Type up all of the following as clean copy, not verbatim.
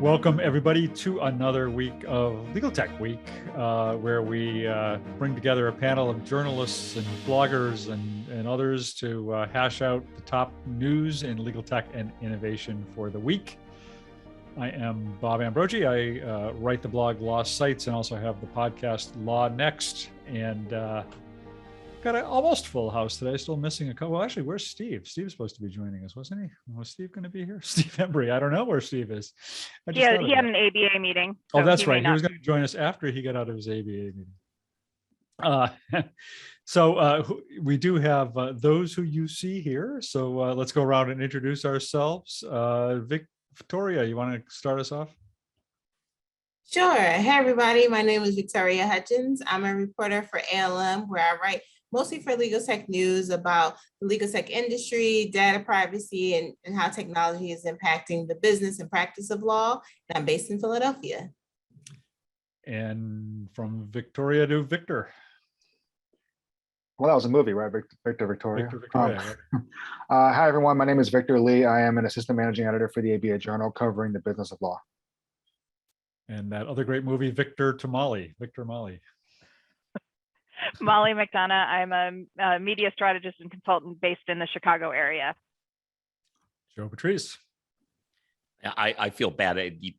Welcome, everybody, to another week of Legal Tech Week, where we bring together a panel of journalists and bloggers and others to hash out the top news in legal tech and innovation for the week. I am Bob Ambrogi. I write the blog Law Sites and also have the podcast Law Next. And got an almost full house today, still missing a couple. Well, actually, where's Steve? Steve's supposed to be joining us, wasn't he? Was Steve going to be here? Steve Embry. I don't know where Steve is. He had an ABA meeting. So that's right. He was going to join us after he got out of his ABA meeting. So we do have those who you see here. So let's go around and introduce ourselves. Victoria, you want to start us off? Sure. Hey, everybody. My name is Victoria Hutchins. I'm a reporter for ALM, where I write mostly for legal tech news about the legal tech industry, data privacy, and how technology is impacting the business and practice of law. And I'm based in Philadelphia. And from Victoria to Victor. Well, that was a movie, right? Victor Victoria. Victor Victoria. Hi, everyone. My name is Victor Lee. I am an assistant managing editor for the ABA Journal covering the business of law. And that other great movie, Victor Molly. Molly McDonough. I'm a media strategist and consultant based in the Chicago area. Joe Patrice. I feel bad.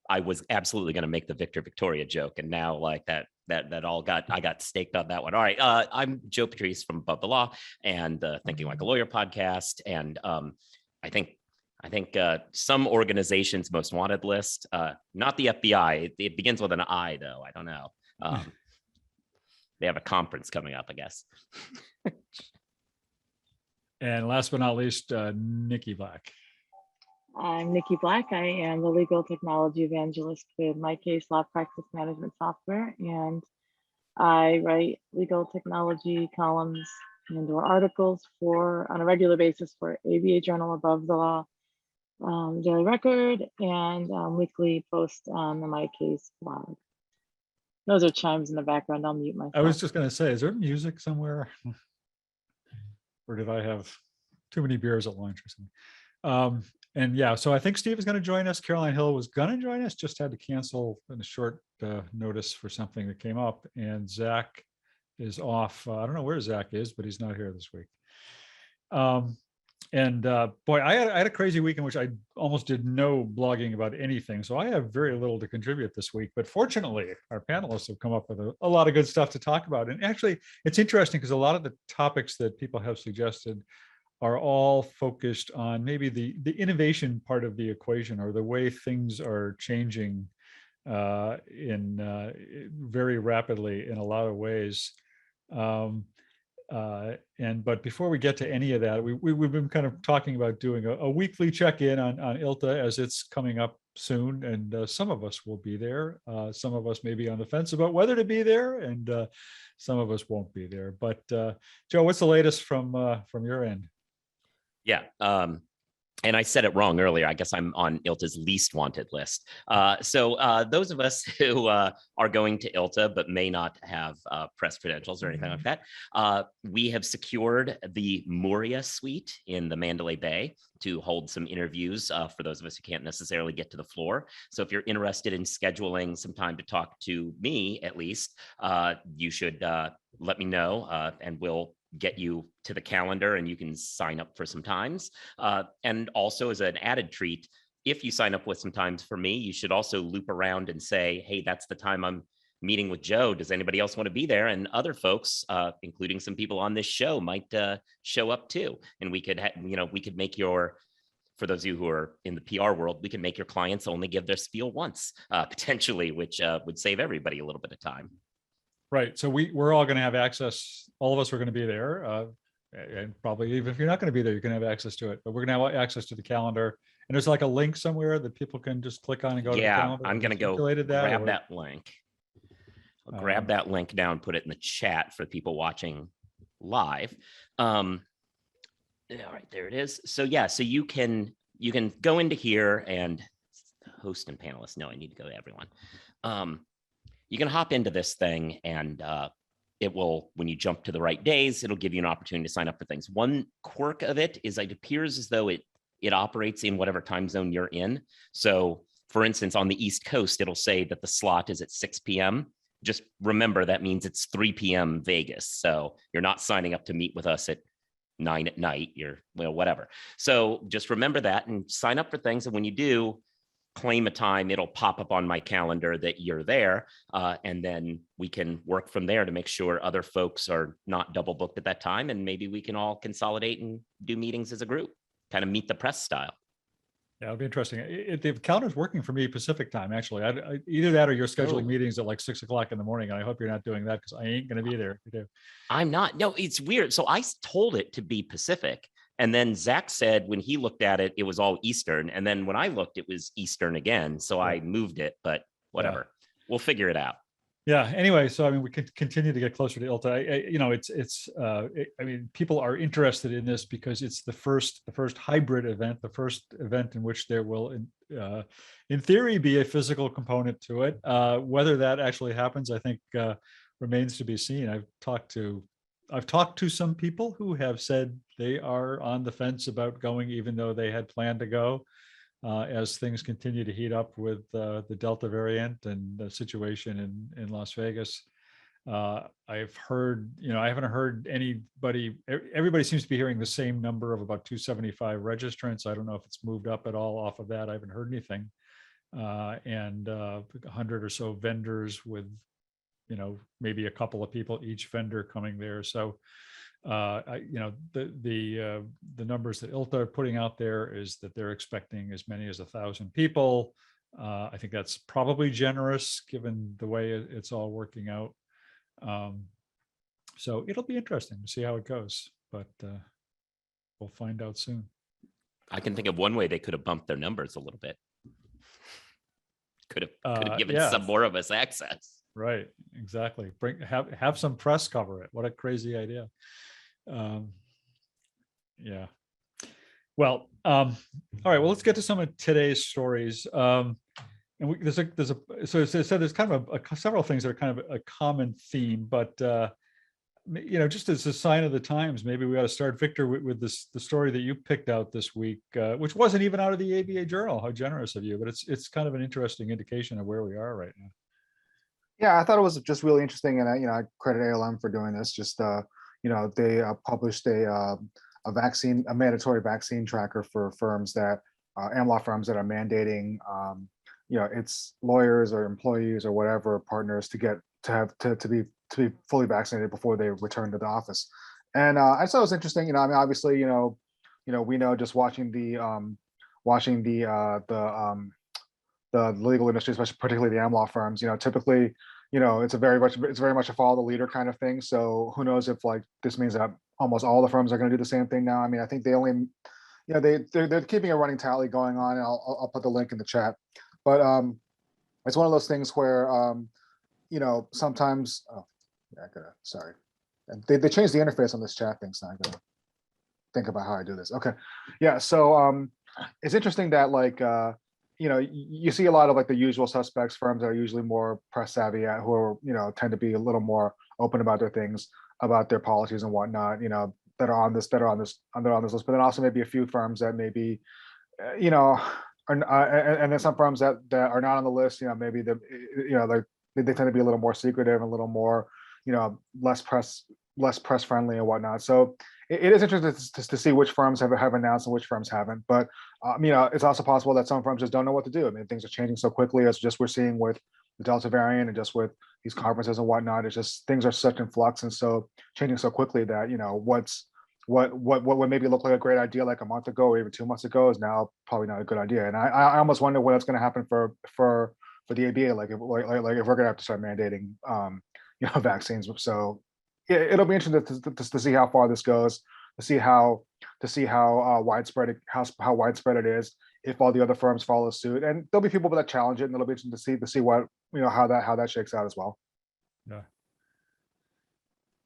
I was absolutely going to make the Victor Victoria joke, and now like that I got staked on that one. All right, I'm Joe Patrice from Above the Law and Thinking Like a Lawyer podcast, and I think some organization's most wanted list, not the FBI. It begins with an I, though. I don't know. They have a conference coming up, I guess. And last but not least, Nikki Black. I'm Nikki Black. I am the legal technology evangelist with My Case Law Practice Management Software, and I write legal technology columns and or articles on a regular basis for ABA Journal, Above the Law, Daily Record, and weekly post on the My Case blog. Those are chimes in the background. I'll mute myself. I was just going to say, is there music somewhere? Or did I have too many beers at lunch or something? And yeah, so I think Steve is going to join us. Caroline Hill was going to join us, just had to cancel in a short notice for something that came up. And Zach is off. I don't know where Zach is, but he's not here this week. Boy, I had a crazy week in which I almost did no blogging about anything. So I have very little to contribute this week. But fortunately, our panelists have come up with a lot of good stuff to talk about. And actually, it's interesting because a lot of the topics that people have suggested are all focused on maybe the innovation part of the equation, or the way things are changing very rapidly in a lot of ways. But before we get to any of that, we've been kind of talking about doing a weekly check-in on ILTA as it's coming up soon, and some of us will be there. Some of us may be on the fence about whether to be there, and some of us won't be there. But Joe, what's the latest from your end? Yeah. And I said it wrong earlier. I guess I'm on ILTA's least wanted list. So those of us who are going to ILTA but may not have press credentials or anything like that, we have secured the Moria Suite in the Mandalay Bay to hold some interviews for those of us who can't necessarily get to the floor. So if you're interested in scheduling some time to talk to me, at least, you should let me know, and we'll get you to the calendar and you can sign up for some times. And also as an added treat, if you sign up with some times for me, you should also loop around and say, hey, that's the time I'm meeting with Joe. Does anybody else want to be there? And other folks, including some people on this show, might show up too. And we could, we could make for those of you who are in the PR world, we can make your clients only give their spiel once, potentially, which would save everybody a little bit of time. Right. So we're all going to have access. All of us are going to be there. And probably even if you're not going to be there, you can have access to it. But we're going to have access to the calendar. And there's like a link somewhere that people can just click on and go to the calendar. Yeah, I'm going to go grab that link. I'll grab that link now and put it in the chat for people watching live. All right, there it is. So yeah, so you can go into here and host and panelists. No, I need to go to everyone. You can hop into this thing and it will, when you jump to the right days, it'll give you an opportunity to sign up for things. One quirk of it is it appears as though it operates in whatever time zone you're in. So for instance, on the East Coast, it'll say that the slot is at 6 p.m. Just remember that means it's 3 p.m. Vegas. So you're not signing up to meet with us at 9 at night. You're, well, whatever. So just remember that and sign up for things. And when you do, claim a time, it'll pop up on my calendar that you're there. And then we can work from there to make sure other folks are not double booked at that time. And maybe we can all consolidate and do meetings as a group, kind of meet the press style. Yeah, it'll be interesting. The calendar's working for me Pacific time, actually. Either that or you're scheduling meetings at like 6 o'clock in the morning. And I hope you're not doing that because I ain't going to be there if you do. I'm not. No, it's weird. So I told it to be Pacific. And then Zach said when he looked at it, it was all Eastern. And then when I looked, it was Eastern again. So I moved it, but whatever. Yeah. We'll figure it out. Yeah. Anyway, so I mean, we can continue to get closer to ILTA. I mean, people are interested in this because it's the first hybrid event, the first event in which there will, in theory, be a physical component to it. Whether that actually happens, I think, remains to be seen. I've talked to some people who have said they are on the fence about going, even though they had planned to go. As things continue to heat up with the Delta variant and the situation in Las Vegas. I've heard, I haven't heard everybody seems to be hearing the same number of about 275 registrants. I don't know if it's moved up at all off of that. I haven't heard anything. And 100 or so vendors with, maybe a couple of people, each vendor coming there. So the numbers that ILTA are putting out there is that they're expecting as many as 1,000 people. I think that's probably generous given the way it's all working out. So it'll be interesting to see how it goes, but we'll find out soon. I can think of one way they could have bumped their numbers a little bit. Could have given some more of us access. Right, exactly. Have some press cover it. What a crazy idea. Yeah. Well, all right. Well, let's get to some of today's stories. And there's kind of several things that are kind of a common theme, but just as a sign of the times, maybe we ought to start, Victor, with the story that you picked out this week, which wasn't even out of the ABA Journal. How generous of you! But it's kind of an interesting indication of where we are right now. Yeah, I thought it was just really interesting, and I credit ALM for doing this. Just they published a mandatory vaccine tracker for firms that AmLaw firms that are mandating it's lawyers or employees or whatever partners to be fully vaccinated before they return to the office. And I thought it was interesting. Obviously, we know just watching the legal industry, especially particularly the AmLaw firms, typically, it's very much a follow the leader kind of thing. So who knows if this means that almost all the firms are going to do the same thing now. I mean, I think they only, they're keeping a running tally going on, and I'll put the link in the chat. But it's one of those things where sometimes sorry, they changed the interface on this chat thing, so I gotta think about how I do this. Okay, yeah. So it's interesting that you see a lot of the usual suspects, firms that are usually more press savvy, who are tend to be a little more open about their things, about their policies and whatnot, that are on this list. But then also maybe a few firms that maybe and then some firms that are not on the list, maybe they tend to be a little more secretive, a little more less press friendly and whatnot. So it is interesting to see which firms have announced and which firms haven't. But it's also possible that some firms just don't know what to do. I mean, things are changing so quickly, as just we're seeing with the Delta variant and just with these conferences and whatnot. It's just things are such in flux and so changing so quickly that what maybe looked like a great idea like a month ago or even 2 months ago is now probably not a good idea. And I almost wonder what's going to happen for the ABA, if we're going to have to start mandating vaccines. So it'll be interesting to see how far this goes, to see how widespread it is, if all the other firms follow suit. And there'll be people that challenge it, and it'll be interesting to see what how that shakes out as well. Yeah.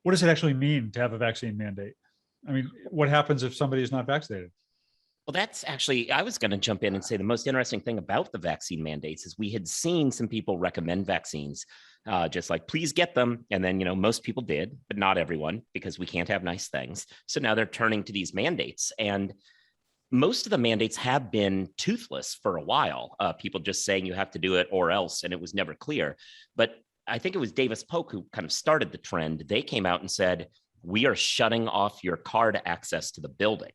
What does it actually mean to have a vaccine mandate? I mean, what happens if somebody is not vaccinated? Well, that's actually, I was going to jump in and say the most interesting thing about the vaccine mandates is we had seen some people recommend vaccines, just please get them. And then, most people did, but not everyone, because we can't have nice things. So now they're turning to these mandates. And most of the mandates have been toothless for a while. People just saying you have to do it or else, and it was never clear. But I think it was Davis Polk who kind of started the trend. They came out and said, we are shutting off your card access to the building.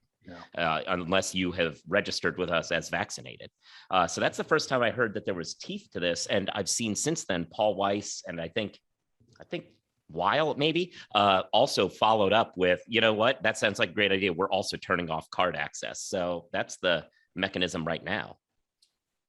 Unless you have registered with us as vaccinated. So that's the first time I heard that there was teeth to this. And I've seen since then, Paul Weiss, and I think Weil maybe also followed up with, you know what, that sounds like a great idea. We're also turning off card access. So that's the mechanism right now.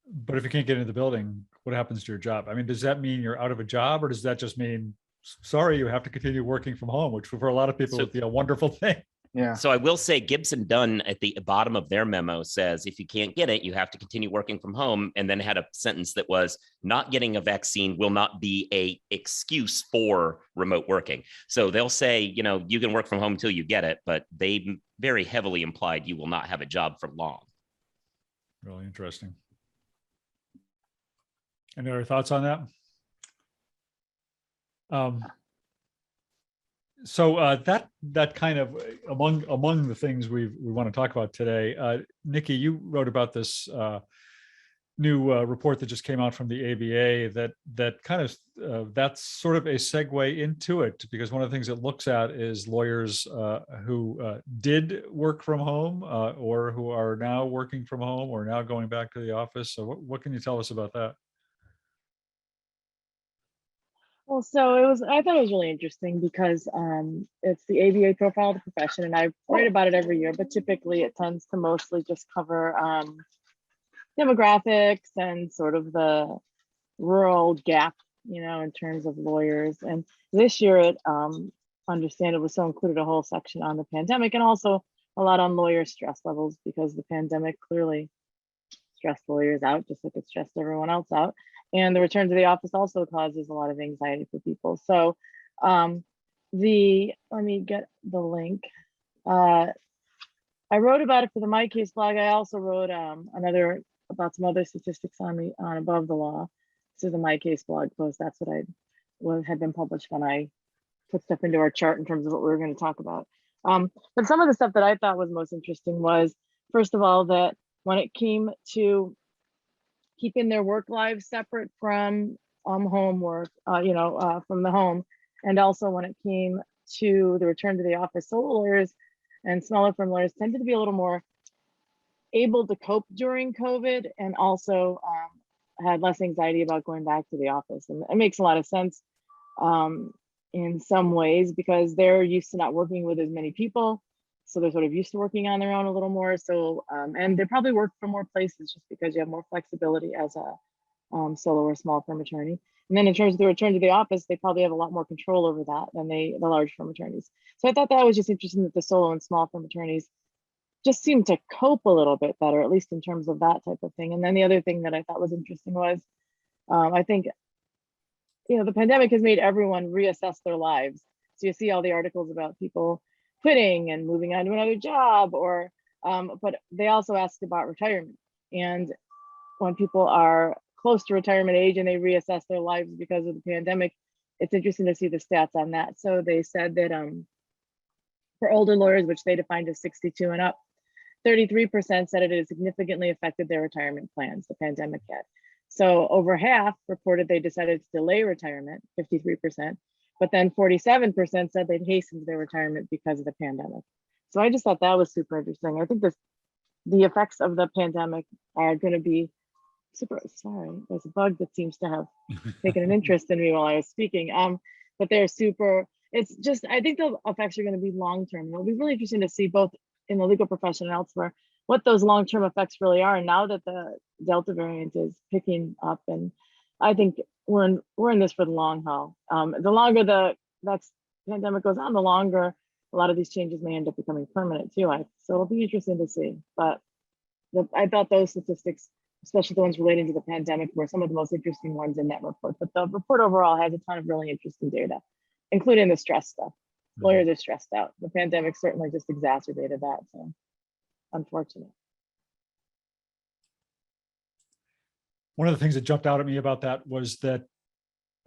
But if you can't get into the building, what happens to your job? I mean, does that mean you're out of a job, or does that just mean, sorry, you have to continue working from home, which for a lot of people would be a wonderful thing? Yeah. So I will say Gibson Dunn at the bottom of their memo says, if you can't get it, you have to continue working from home. And then had a sentence that was, not getting a vaccine will not be a excuse for remote working. So they'll say, you know, you can work from home until you get it, but they very heavily implied you will not have a job for long. Really interesting. Any other thoughts on that? So that kind of among the things we want to talk about today, Nikki, you wrote about this new report that just came out from the ABA that kind of that's sort of a segue into it, because one of the things it looks at is lawyers who did work from home or who are now working from home or now going back to the office. So what can you tell us about that? Well, so I thought it was really interesting because it's the ABA profile of the profession, and I write about it every year, but typically it tends to mostly just cover demographics and sort of the rural gap, you know, in terms of lawyers. And this year it understandably so included a whole section on the pandemic and also a lot on lawyer stress levels, because the pandemic clearly stressed lawyers out, just like it stressed everyone else out. And the return to the office also causes a lot of anxiety for people. So let me get the link. I wrote about it for the My Case blog. I also wrote about some other statistics on Above the Law. This is the My Case blog post. That's what had been published when I put stuff into our chart in terms of what we were going to talk about. But some of the stuff that I thought was most interesting was, first of all, that when it came to keeping their work lives separate from home work, from the home, and also when it came to the return to the office, solo lawyers and smaller firm lawyers tended to be a little more able to cope during COVID, and also had less anxiety about going back to the office. And it makes a lot of sense in some ways, because they're used to not working with as many people. So they're sort of used to working on their own a little more. So, and they probably work from more places just because you have more flexibility as a solo or small firm attorney. And then in terms of the return to the office, they probably have a lot more control over that than the large firm attorneys. So I thought that was just interesting that the solo and small firm attorneys just seem to cope a little bit better, at least in terms of that type of thing. And then the other thing that I thought was interesting was, I think, you know, the pandemic has made everyone reassess their lives. So you see all the articles about people quitting and moving on to another job, or, but they also asked about retirement. And when people are close to retirement age and they reassess their lives because of the pandemic, it's interesting to see the stats on that. So they said that for older lawyers, which they defined as 62 and up, 33% said it had significantly affected their retirement plans, the pandemic had. So over half reported they decided to delay retirement, 53%, but then 47% said they'd hastened their retirement because of the pandemic. So I just thought that was super interesting. I think the effects of the pandemic are going to be super, sorry, there's a bug that seems to have taken an interest in me while I was speaking. But they're super, it's just, I think the effects are going to be long-term. It'll be really interesting to see both in the legal profession and elsewhere what those long-term effects really are. And now that the Delta variant is picking up, and I think we're in this for the long haul. The longer the pandemic goes on, the longer a lot of these changes may end up becoming permanent too. So it'll be interesting to see. But I thought those statistics, especially the ones relating to the pandemic, were some of the most interesting ones in that report. But the report overall has a ton of really interesting data, including the stress stuff. Lawyers are stressed out. The pandemic certainly just exacerbated that. So unfortunate. One of the things that jumped out at me about that was that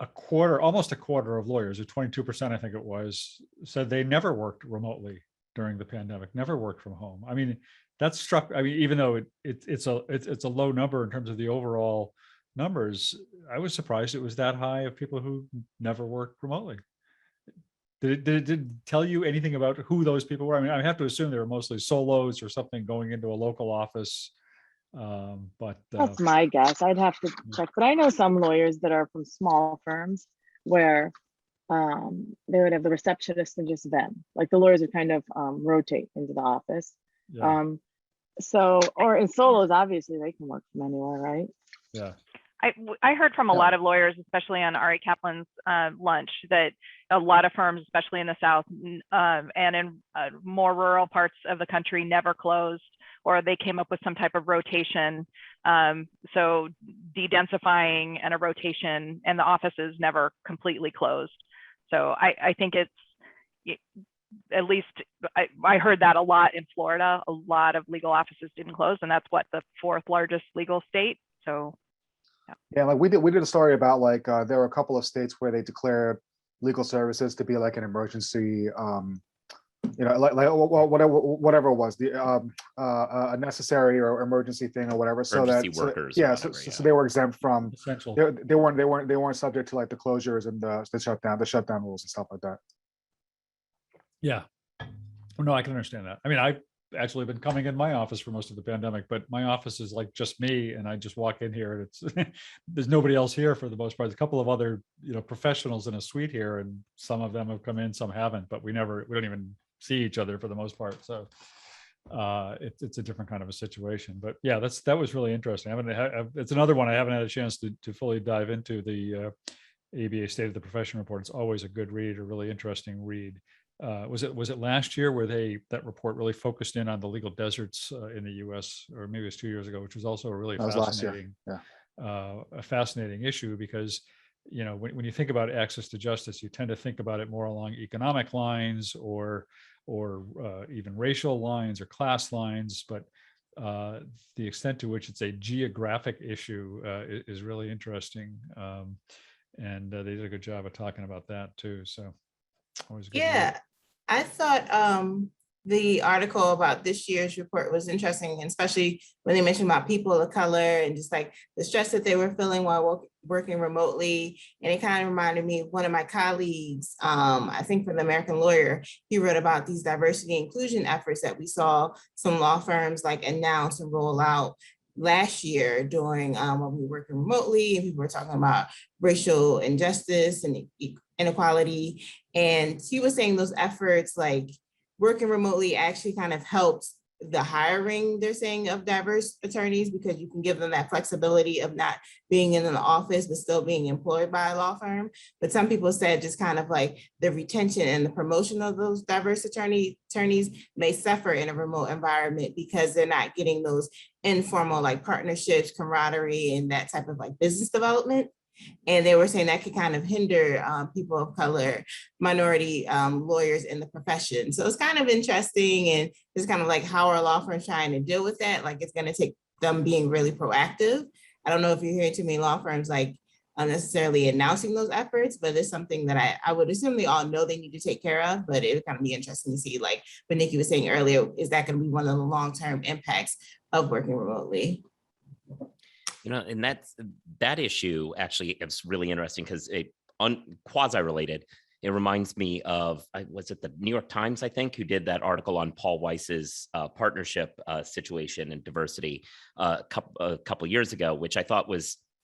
almost a quarter of lawyers, or 22%, I think it was, said they never worked remotely during the pandemic, never worked from home. I mean, that struck, I mean, even though it's a low number in terms of the overall numbers, I was surprised it was that high of people who never worked remotely. Did it tell you anything about who those people were? I mean, I have to assume they were mostly solos or something going into a local office. But That's my guess. I'd have to check, but I know some lawyers that are from small firms where they would have the receptionist and just them. Like the lawyers would kind of rotate into the office. yeah, So, or in solos, obviously they can work from anywhere, right? yeah, I heard from a Yeah. lot of lawyers, especially on Ari Kaplan's lunch, that a lot of firms, especially in the South and in more rural parts of the country, never closed, or they came up with some type of rotation. So de-densifying and a rotation, and the offices never completely closed. So I think it's, at least I heard that a lot in Florida. A lot of legal offices didn't close, and that's what, the fourth largest legal state. So Yeah, like we did a story about like there were a couple of states where they declared legal services to be like an emergency, like whatever it was, a necessary or emergency thing or whatever. So that Emergency workers or yeah, whatever, so yeah. they were exempt from. essential. They weren't subject to like the closures and the shutdown rules and stuff like that. Yeah. No, I can understand that. I mean, I've actually been coming in my office for most of the pandemic, but my office is like just me, and I just walk in here and it's there's nobody else here for the most part. There's a couple of other, professionals in a suite here, and some of them have come in, some haven't, but we don't even see each other for the most part. So it's a different kind of a situation. But yeah, that was really interesting. It's another one I haven't had a chance to fully dive into. The ABA State of the Profession report. It's always a good read, a really interesting read. Was it last year where that report really focused in on the legal deserts in the U.S., or maybe it was 2 years ago, which was also a really That was last year. fascinating, Yeah. a fascinating issue, because when you think about access to justice, you tend to think about it more along economic lines or even racial lines or class lines, but the extent to which it's a geographic issue is really interesting, and they did a good job of talking about that too. So. Always a good read. Yeah, I thought the article about this year's report was interesting, and especially when they mentioned about people of color and just like the stress that they were feeling while working remotely. And it kind of reminded me of one of my colleagues, I think from the American Lawyer, he wrote about these diversity inclusion efforts that we saw some law firms like announce and roll out last year during when we were working remotely, and people were talking about racial injustice and inequality. And he was saying those efforts, like working remotely, actually kind of helps the hiring, they're saying, of diverse attorneys, because you can give them that flexibility of not being in an office but still being employed by a law firm. But some people said just kind of like the retention and the promotion of those diverse attorneys may suffer in a remote environment because they're not getting those informal like partnerships, camaraderie, and that type of like business development. And they were saying that could kind of hinder people of color, minority lawyers in the profession. So it's kind of interesting, and it's kind of like, how are law firms trying to deal with that? Like, it's going to take them being really proactive. I don't know if you're hearing too many law firms like unnecessarily announcing those efforts, but it's something that I would assume they all know they need to take care of. But it would kind of be interesting to see, like what Nikki was saying earlier, is that going to be one of the long-term impacts of working remotely? And that issue actually is really interesting because it quasi-related. It reminds me of, was it the New York Times, I think, who did that article on Paul Weiss's partnership situation and diversity a couple years ago, which I thought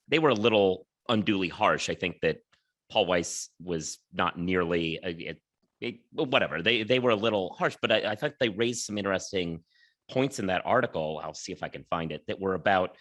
they were a little unduly harsh. I think that Paul Weiss was not nearly, whatever, they were a little harsh, but I thought they raised some interesting points in that article. I'll see if I can find it, that were about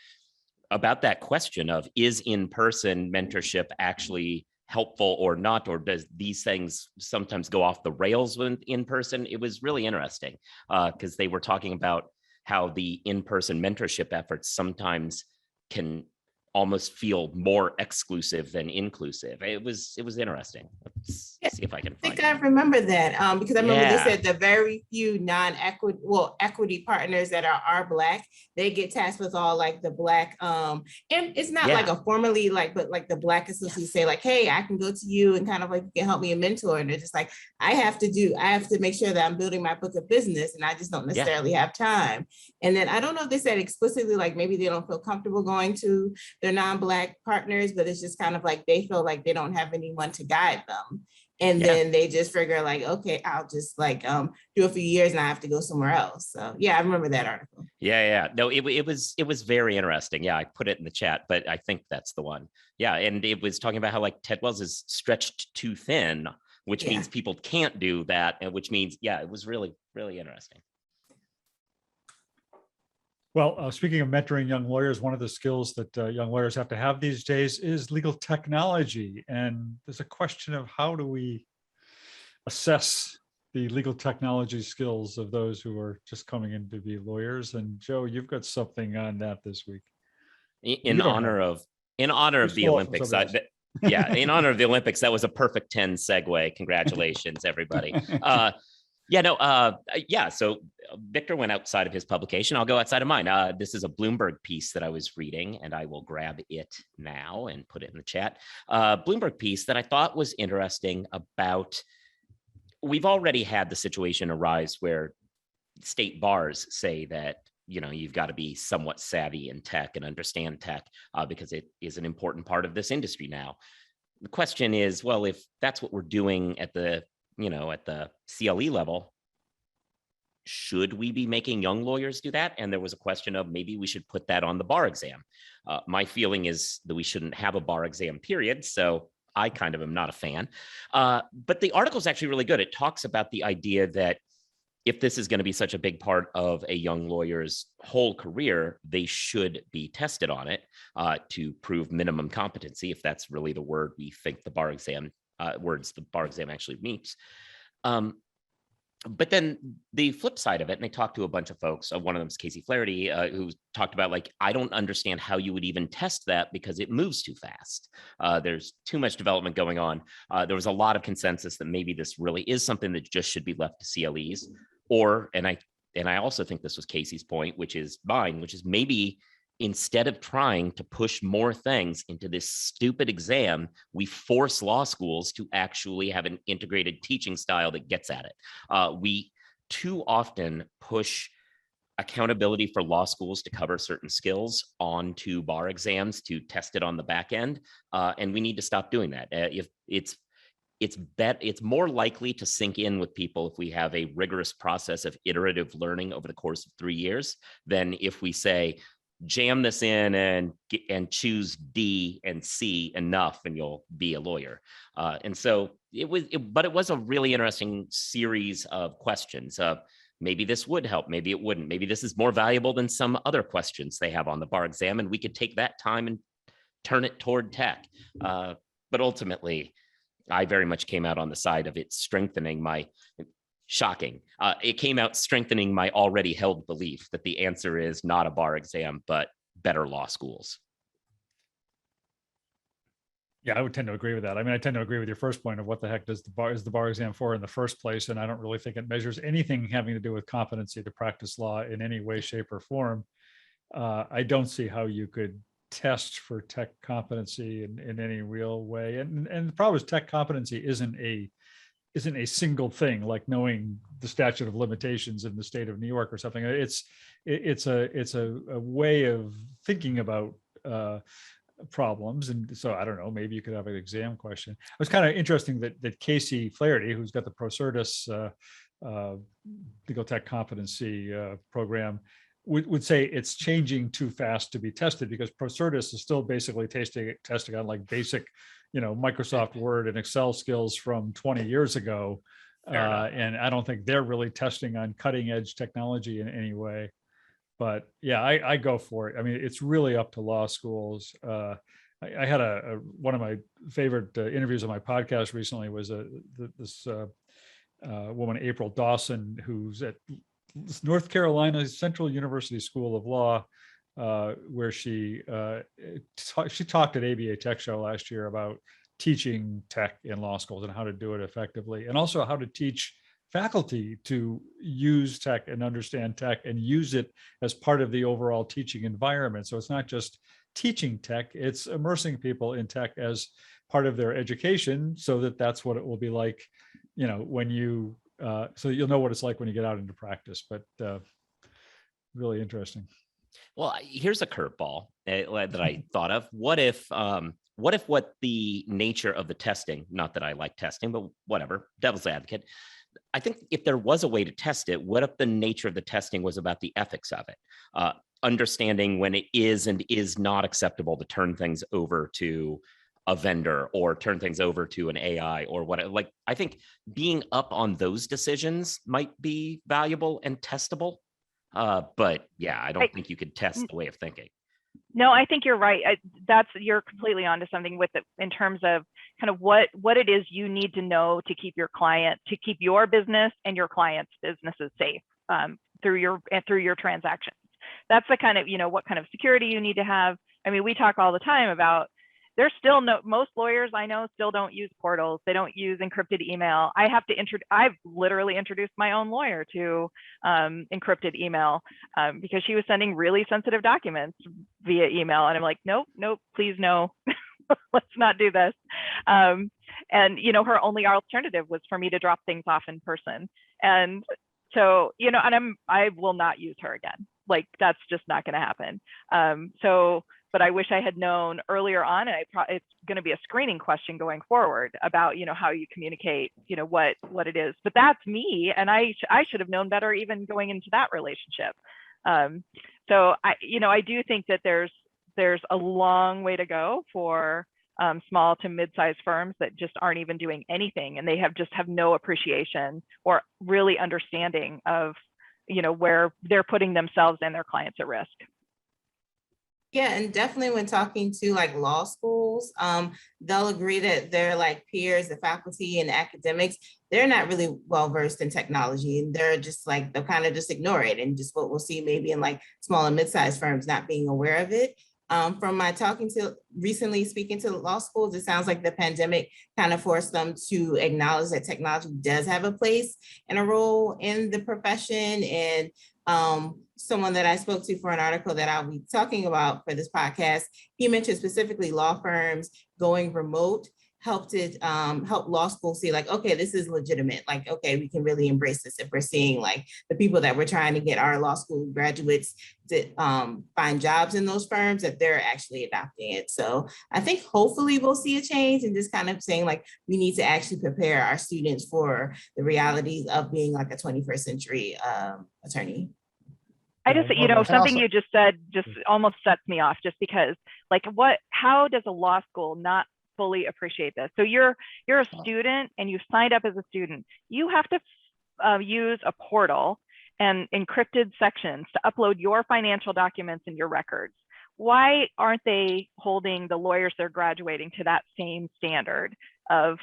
that question of, is in-person mentorship actually helpful or not, or does these things sometimes go off the rails when in person? It was really interesting because they were talking about how the in-person mentorship efforts sometimes can almost feel more exclusive than inclusive. It was interesting. Let's see if I can I find think I it. remember that because I remember they Yeah. said the very few non-equity, well, equity partners that are Black, they get tasked with all like the Black, and it's not like Yeah. a formally like, but like the Black associates say like, hey, I can go to you and kind of like you can help me and mentor. And they're just like, I have to make sure that I'm building my book of business, and I just don't necessarily have time. And then I don't know if they said explicitly like maybe they don't feel comfortable going to their non-Black partners, but it's just kind of like they feel like they don't have anyone to guide them. And Yeah. then they just figure like, okay, I'll just like do a few years and I have to go somewhere else. So yeah, I remember that article. Yeah. No, it was very interesting. Yeah, I put it in the chat, but I think that's the one. Yeah, and it was talking about how like Ted Wells is stretched too thin, which means people can't do that, and which means, yeah, it was really, really interesting. Well, speaking of mentoring young lawyers, one of the skills that young lawyers have to have these days is legal technology. And there's a question of how do we assess the legal technology skills of those who are just coming in to be lawyers. And Joe, you've got something on that this week. In honor of the Olympics. Yeah, in honor of the Olympics, that was a perfect 10 segue. Congratulations, everybody. So Victor went outside of his publication. I'll go outside of mine. This is a Bloomberg piece that I was reading, and I will grab it now and put it in the chat. Bloomberg piece that I thought was interesting about, we've already had the situation arise where state bars say that, you've got to be somewhat savvy in tech and understand tech because it is an important part of this industry now. The question is, well, if that's what we're doing at the CLE level, should we be making young lawyers do that? And there was a question of maybe we should put that on the bar exam. My feeling is that we shouldn't have a bar exam, period. So I kind of am not a fan. But the article is actually really good. It talks about the idea that if this is going to be such a big part of a young lawyer's whole career, they should be tested on it to prove minimum competency, if that's really the word we think the bar exam actually meets. But then the flip side of it, and they talked to a bunch of folks, one of them is Casey Flaherty, who talked about like, I don't understand how you would even test that because it moves too fast. There's too much development going on. There was a lot of consensus that maybe this really is something that just should be left to CLEs, and I also think this was Casey's point, which is mine, which is maybe instead of trying to push more things into this stupid exam, we force law schools to actually have an integrated teaching style that gets at it. We too often push accountability for law schools to cover certain skills onto bar exams to test it on the back end. And we need to stop doing that. If it's more likely to sink in with people if we have a rigorous process of iterative learning over the course of 3 years than if we say, jam this in and choose D and C enough and you'll be a lawyer. And so it was a really interesting series of questions. Maybe this would help, maybe it wouldn't. Maybe this is more valuable than some other questions they have on the bar exam, and we could take that time and turn it toward tech. But ultimately, I very much came out on the side of it strengthening my it came out strengthening my already held belief that the answer is not a bar exam, but better law schools. Yeah, I would tend to agree with that. I mean, I tend to agree with your first point of what the heck is the bar exam for in the first place? And I don't really think it measures anything having to do with competency to practice law in any way, shape, or form. I don't see how you could test for tech competency in any real way. And the problem is tech competency isn't a single thing, like knowing the statute of limitations in the state of New York or something. It's a way of thinking about problems. And so I don't know, maybe you could have an exam question. It was kind of interesting that Casey Flaherty, who's got the ProCertis legal tech competency program, would say it's changing too fast to be tested, because ProCertis is still basically testing on like basic, Microsoft Word and Excel skills from 20 years ago. And I don't think they're really testing on cutting edge technology in any way. But yeah, I go for it. I mean, it's really up to law schools. I had one of my favorite interviews on my podcast recently was this woman, April Dawson, who's at North Carolina Central University School of Law. where she talked at ABA Tech Show last year about teaching tech in law schools and how to do it effectively, and also how to teach faculty to use tech and understand tech and use it as part of the overall teaching environment. So it's not just teaching tech, it's immersing people in tech as part of their education, so that that's what it will be like, when you, so you'll know what it's like when you get out into practice. But really interesting. Well, here's a curveball that I thought of. What if what the nature of the testing, not that I like testing, but whatever, devil's advocate. I think if there was a way to test it, what if the nature of the testing was about the ethics of it? Understanding when it is and is not acceptable to turn things over to a vendor or turn things over to an AI or what. Like, I think being up on those decisions might be valuable and testable. But yeah, I don't think you could test the way of thinking. No, I think you're right. You're completely onto something with it in terms of kind of what it is you need to know to keep your business and your clients' businesses safe through your transactions. That's the kind of, what kind of security you need to have. I mean, we talk all the time about, there's still most lawyers I know still don't use portals. They don't use encrypted email. I've literally introduced my own lawyer to encrypted email because she was sending really sensitive documents via email. And I'm like, nope, please no, let's not do this. And, her only alternative was for me to drop things off in person. And so, and I will not use her again. Like, that's just not going to happen. But I wish I had known earlier on, and it's going to be a screening question going forward about, how you communicate, what it is. But that's me, and I should have known better even going into that relationship. So I do think that there's a long way to go for small to mid-sized firms that just aren't even doing anything, and they have no appreciation or really understanding of, where they're putting themselves and their clients at risk. Yeah, and definitely when talking to like law schools, they'll agree that their like peers, the faculty and academics, they're not really well versed in technology, and they're just like, they'll kind of just ignore it, and just what we'll see maybe in like small and mid-sized firms not being aware of it. From my recently speaking to law schools, it sounds like the pandemic kind of forced them to acknowledge that technology does have a place and a role in the profession. And someone that I spoke to for an article that I'll be talking about for this podcast, he mentioned specifically law firms going remote help law school see like, okay, this is legitimate. Like, okay, we can really embrace this if we're seeing like the people that we're trying to get our law school graduates to find jobs in those firms, that they're actually adopting it. So I think hopefully we'll see a change, and just kind of saying like, we need to actually prepare our students for the realities of being like a 21st century attorney. I just, something you just said just almost sets me off, just because like, how does a law school not fully appreciate this? So you're a student and you signed up as a student. You have to use a portal and encrypted sections to upload your financial documents and your records. Why aren't they holding the lawyers they're graduating to that same standard of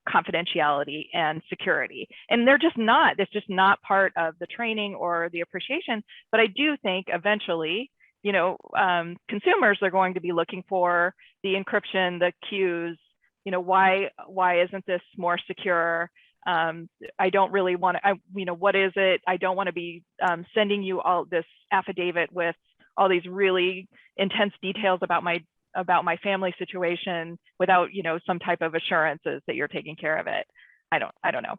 confidentiality and security? And they're just not. It's just not part of the training or the appreciation. But I do think eventually, consumers are going to be looking for the encryption, the cues. Why isn't this more secure? I don't really want to. What is it? I don't want to be sending you all this affidavit with all these really intense details about my family situation without, some type of assurances that you're taking care of it. I don't know.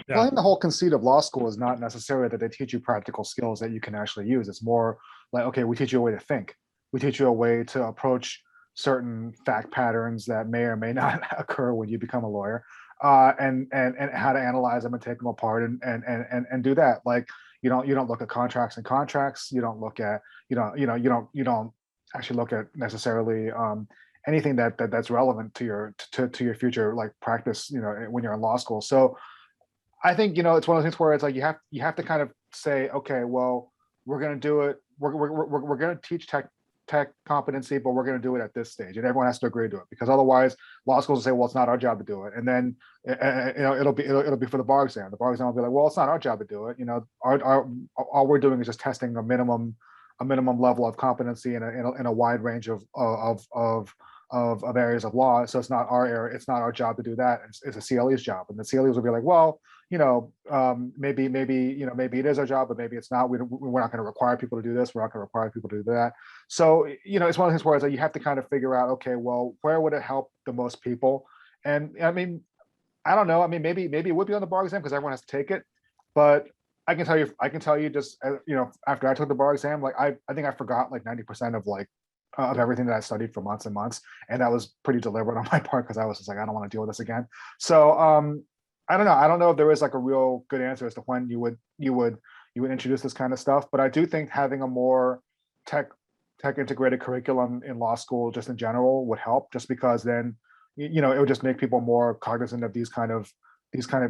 Yeah. Well, I think the whole conceit of law school is not necessarily that they teach you practical skills that you can actually use. It's more like, okay, we teach you a way to think. We teach you a way to approach certain fact patterns that may or may not occur when you become a lawyer, and how to analyze them and take them apart and do that. Like, you don't look at contracts and contracts. You don't look at, you don't actually look at necessarily anything that's relevant to your future like practice, when you're in law school. So I think, it's one of those things where it's like you have to kind of say, okay, well, we're going to do it. We're going to teach tech competency, but we're going to do it at this stage, and everyone has to agree to it, because otherwise law schools will say, well, it's not our job to do it, and then it'll be for the bar exam. The bar exam will be like, well, it's not our job to do it. All we're doing is just testing a minimum a minimum level of competency in a wide range of areas of law. So it's not our area, it's not our job to do that. It's a CLE's job. And the CLEs will be like, well, maybe it is our job, but maybe it's not. We're not going to require people to do this. We're not going to require people to do that. So, it's one of the things where it's like you have to kind of figure out, okay, well, where would it help the most people? And I mean, I don't know. I mean, maybe it would be on the bar exam because everyone has to take it. But I can tell you just, after I took the bar exam, like I think I forgot like 90% of everything that I studied for months and months. And that was pretty deliberate on my part because I was just like, I don't want to deal with this again. So I don't know. I don't know if there is like a real good answer as to when you would introduce this kind of stuff. But I do think having a more tech integrated curriculum in law school just in general would help, just because then, it would just make people more cognizant of these kind of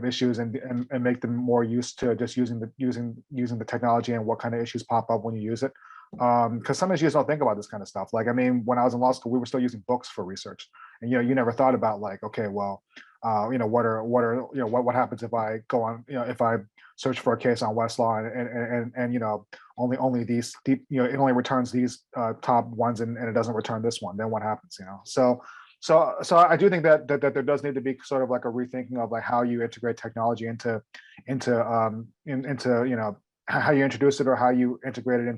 issues and make them more used to just using the technology and what kind of issues pop up when you use it. Because some issues don't think about this kind of stuff. Like, I mean, when I was in law school, we were still using books for research, and you never thought about like, okay, well, what happens if I go on, if I search for a case on Westlaw and only these deep, it only returns these top ones and it doesn't return this one, then what happens, So I do think that there does need to be sort of like a rethinking of like how you integrate technology into how you introduce it or how you integrate it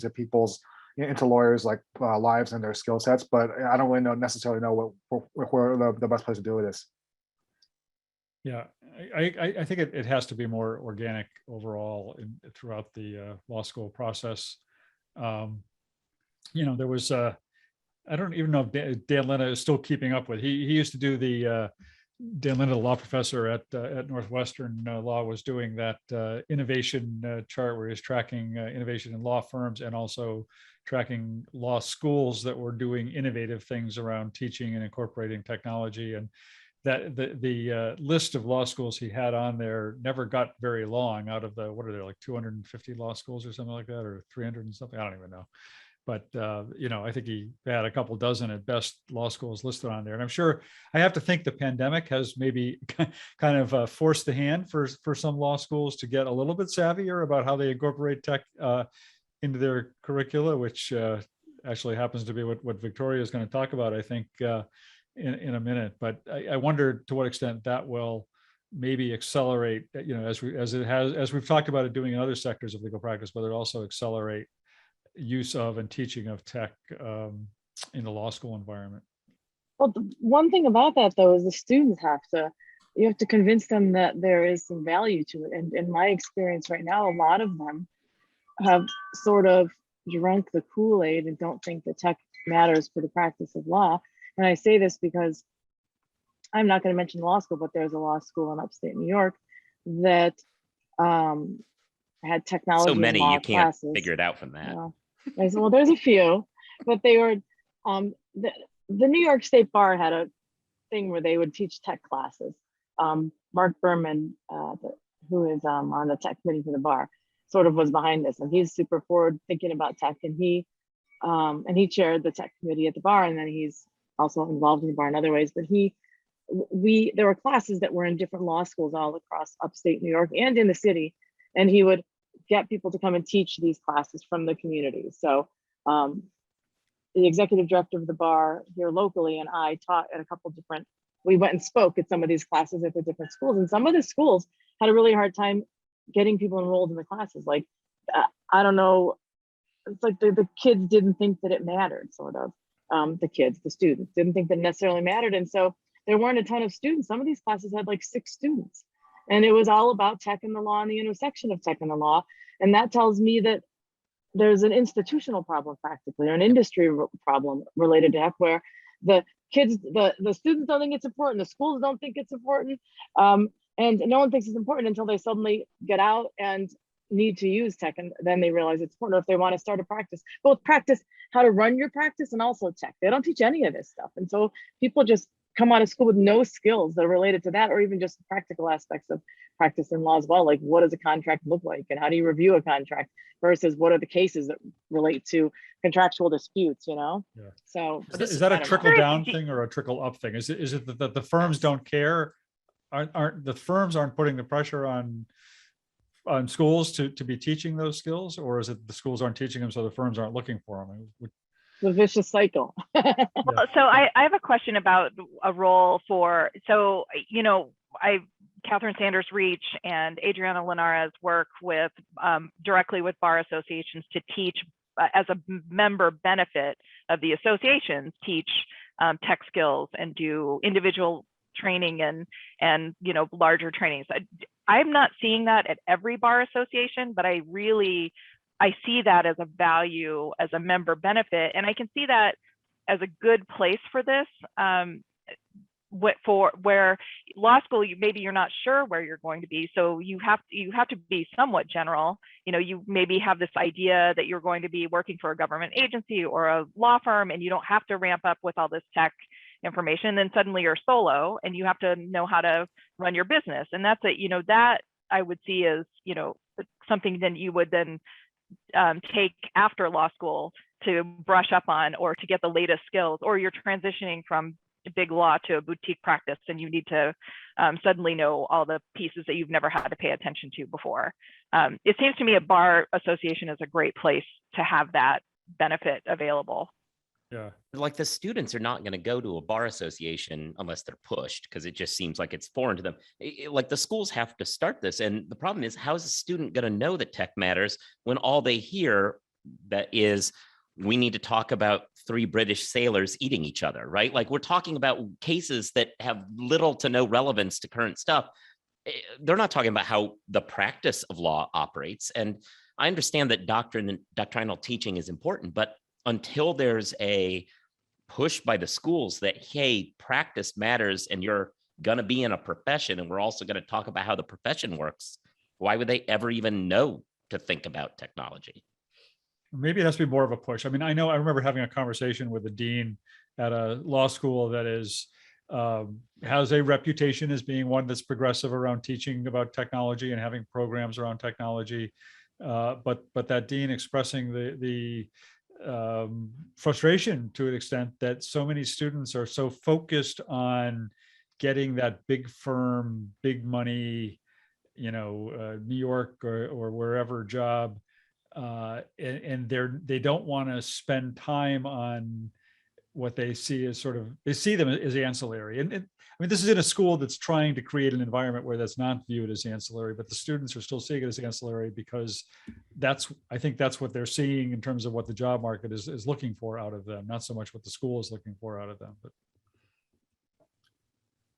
into lawyers like lives and their skill sets. But I don't really necessarily know where the best place to do it is. Yeah, I think it has to be more organic overall throughout the law school process. There was I don't even know if Dan Lena is still keeping up with. He used to do the Dan Lena, the law professor at Northwestern Law, was doing that innovation chart where he's tracking innovation in law firms and also tracking law schools that were doing innovative things around teaching and incorporating technology. And that the list of law schools he had on there never got very long out of the, what are there, like 250 law schools or something like that, or 300 and something, I don't even know. But, I think he had a couple dozen at best law schools listed on there. And I'm sure, I have to think the pandemic has maybe kind of forced the hand for some law schools to get a little bit savvier about how they incorporate tech into their curricula, which actually happens to be what Victoria is going to talk about, I think, in a minute. But I wonder to what extent that will maybe accelerate, as we've talked about it doing in other sectors of legal practice, but it also accelerate use of and teaching of tech in the law school environment. Well, the one thing about that though is the students you have to convince them that there is some value to it. And in my experience right now, a lot of them have sort of drunk the Kool-Aid and don't think that tech matters for the practice of law. And I say this because I'm not going to mention law school, but there's a law school in upstate New York that had technology. So many, law you can't classes. Figure it out from that. Well, there's a few, but they were, the New York State Bar had a thing where they would teach tech classes. Mark Berman, who is on the tech committee for the bar, sort of was behind this, and he's super forward thinking about tech, and he chaired the tech committee at the bar, and then he's also involved in the bar in other ways. But there were classes that were in different law schools all across upstate New York and in the city, and he would get people to come and teach these classes from the community. So the executive director of the bar here locally and I taught at a couple different, we went and spoke at some of these classes at the different schools, and some of the schools had a really hard time getting people enrolled in the classes. Like, I don't know, it's like the kids didn't think that it mattered, sort of. The students didn't think that it necessarily mattered. And so there weren't a ton of students. Some of these classes had like 6 students. And it was all about tech and the law and the intersection of tech and the law. And that tells me that there's an institutional problem practically, or an industry problem related to tech, where the kids, the students don't think it's important, the schools don't think it's important, and no one thinks it's important until they suddenly get out and need to use tech, and then they realize it's important if they want to start a practice. Both practice how to run your practice and also tech. They don't teach any of this stuff. And so people just come out of school with no skills that are related to that, or even just practical aspects of practice in law as well. Like, what does a contract look like, and how do you review a contract versus what are the cases that relate to contractual disputes, Yeah. So is that a trickle down thing or a trickle up thing? Is it that the firms don't care? Aren't the firms putting the pressure on on schools to be teaching those skills, or is it the schools aren't teaching them, so the firms aren't looking for them? The vicious cycle. Well, so I have a question about a role for, so, you know, Catherine Sanders Reach and Adriana Linares work with directly with bar associations to teach as a member benefit of the associations, teach tech skills and do individual training and you know, larger trainings. I'm not seeing that at every bar association, but I see that as a value, as a member benefit, and I can see that as a good place for this. Where law school, maybe you're not sure where you're going to be, so you have to be somewhat general. You know, you maybe have this idea that you're going to be working for a government agency or a law firm, and you don't have to ramp up with all this tech information. Then suddenly you're solo, and you have to know how to run your business, and that's it. You know, that I would see as, you know, something then you would then take after law school to brush up on, or to get the latest skills, or you're transitioning from big law to a boutique practice, and you need to suddenly know all the pieces that you've never had to pay attention to before. It seems to me a bar association is a great place to have that benefit available. Yeah. Like the students are not going to go to a bar association unless they're pushed, because it just seems like it's foreign to them. Like the schools have to start this. And the problem is, how is a student going to know that tech matters when all they hear that is, we need to talk about 3 British sailors eating each other, right? Like we're talking about cases that have little to no relevance to current stuff. They're not talking about how the practice of law operates. And I understand that doctrinal teaching is important, but until there's a push by the schools that, hey, practice matters and you're going to be in a profession, and we're also going to talk about how the profession works, why would they ever even know to think about technology? Maybe it has to be more of a push. I mean, I remember having a conversation with a dean at a law school that is has a reputation as being one that's progressive around teaching about technology and having programs around technology. But that dean expressing the frustration to an extent that so many students are so focused on getting that big firm, big money, you know, New York or wherever job. And they don't want to spend time on what they see as they see them as ancillary. And I mean, this is in a school that's trying to create an environment where that's not viewed as ancillary, but the students are still seeing it as ancillary because I think that's what they're seeing in terms of what the job market is looking for out of them, not so much what the school is looking for out of them. But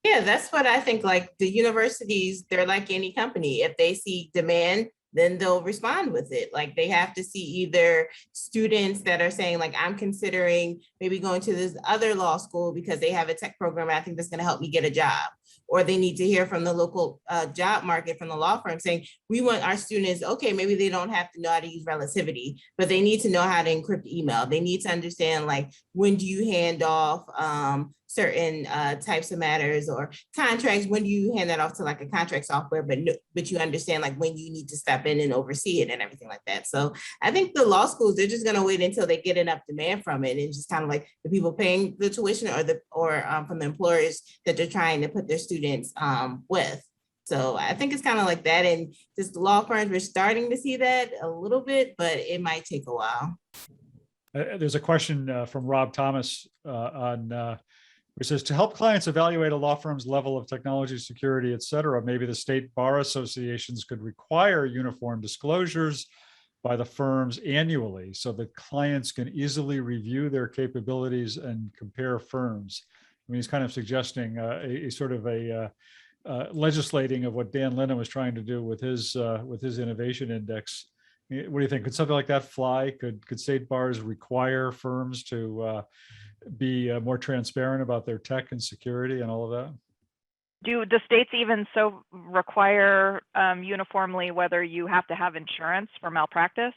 Yeah, that's what I think. Like the universities, they're like any company. If they see demand, then they'll respond with it. Like they have to see either students that are saying like, I'm considering maybe going to this other law school because they have a tech program. I think that's going to help me get a job. Or they need to hear from the local job market from the law firm saying, we want our students, okay, maybe they don't have to know how to use relativity, but they need to know how to encrypt email. They need to understand like, when do you hand off certain types of matters or contracts, when do you hand that off to like a contract software, but you understand like when you need to step in and oversee it and everything like that. So I think the law schools, they're just gonna wait until they get enough demand from it, and just kind of like the people paying the tuition or from the employers that they're trying to put their students with. So I think it's kind of like that, and just law firms, we're starting to see that a little bit, but it might take a while. there's a question from Rob Thomas on which says, to help clients evaluate a law firm's level of technology security, et cetera, maybe the state bar associations could require uniform disclosures by the firms annually so that clients can easily review their capabilities and compare firms. I mean, he's kind of suggesting a sort of a legislating of what Dan Lennon was trying to do with his innovation index. What do you think? Could something like that fly? Could state bars require firms to be more transparent about their tech and security and all of that? Do the states even so require uniformly whether you have to have insurance for malpractice?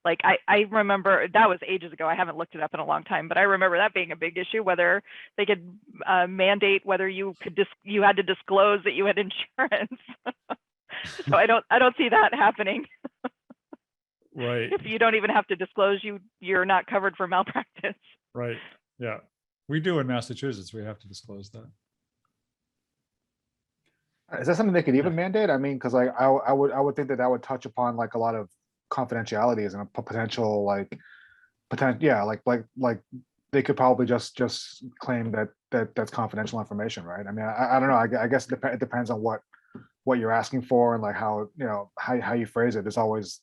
Like I remember, that was ages ago. I haven't looked it up in a long time, but I remember that being a big issue, whether they could mandate whether you had to disclose that you had insurance. So I don't see that happening. Right. If you don't even have to disclose, you're not covered for malpractice. Right. Yeah. We do in Massachusetts. We have to disclose that. Is that something they could even mandate? I mean, because like I would think that that would touch upon like a lot of confidentialities and a potential like potential, yeah, like they could probably just claim that that's confidential information, right? I mean, I don't know. I guess it depends on what you're asking for and like how you know how you phrase it. It's always